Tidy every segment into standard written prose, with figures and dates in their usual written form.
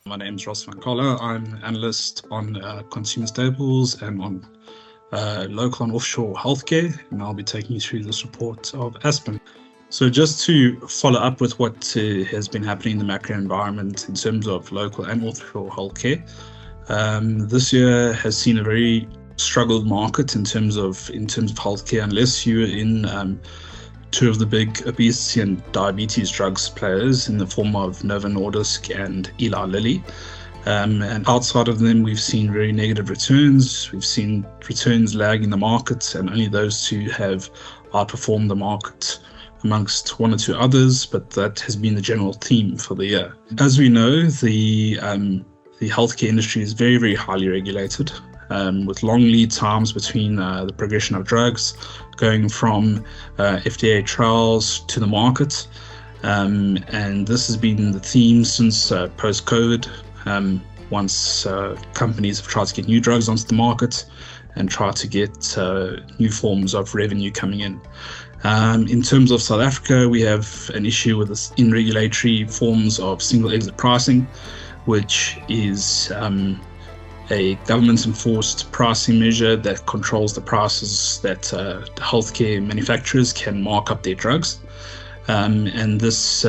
My name is Ross van Coller. I'm an analyst on consumer staples and on local and offshore healthcare, and I'll be taking you through this report of Aspen. So just to follow up with what has been happening in the macro environment in terms of local and offshore healthcare, this year has seen a very struggled market in terms of healthcare, unless you're in two of the big obesity and diabetes drugs players in the form of Novo Nordisk and Eli Lilly. And outside of them, we've seen very negative returns. We've seen returns lagging the market, and only those two have outperformed the market amongst one or two others, but that has been the general theme for the year. As we know, the healthcare industry is very, very highly regulated, with long lead times between the progression of drugs going from FDA trials to the market. And this has been the theme since post-COVID, once companies have tried to get new drugs onto the market and try to get new forms of revenue coming in. In terms of South Africa, we have an issue with this in regulatory forms of single exit pricing, which is a government-enforced pricing measure that controls the prices that healthcare manufacturers can mark up their drugs. And this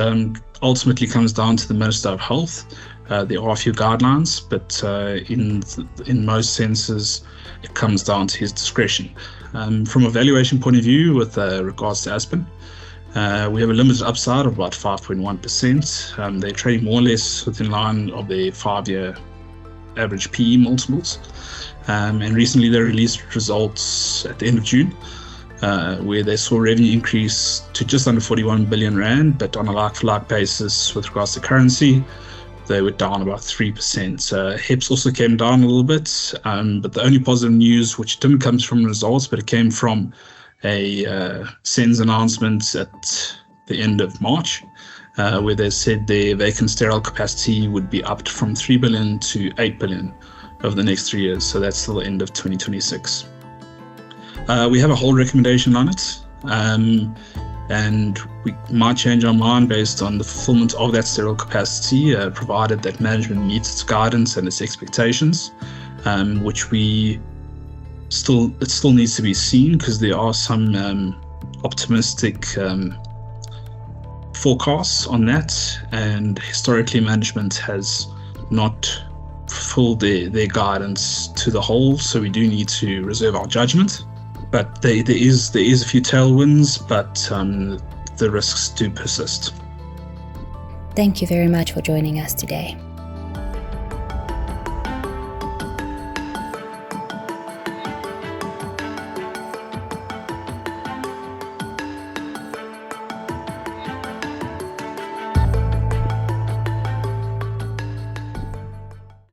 ultimately comes down to the Minister of Health. There are a few guidelines, but in most senses, it comes down to his discretion. From a valuation point of view, with regards to Aspen, we have a limited upside of about 5.1%. They're trading more or less within line of their 5-year average PE multiples. And recently they released results at the end of June, where they saw revenue increase to just under 41 billion rand, but on a like-for-like basis with regards to currency, they were down about 3%. HEPS also came down a little bit, but the only positive news, which didn't come from results, but it came from a SENS announcement at the end of March, where they said their vacant sterile capacity would be upped from 3 billion to 8 billion over the next 3 years. So that's till the end of 2026. We have a whole recommendation on it, and we might change our mind based on the fulfillment of that sterile capacity, provided that management meets its guidance and its expectations, which it still needs to be seen, because there are some optimistic forecasts on that, and historically management has not fulfilled their guidance to the whole, so we do need to reserve our judgment. But there is a few tailwinds, but the risks do persist. Thank you very much for joining us today.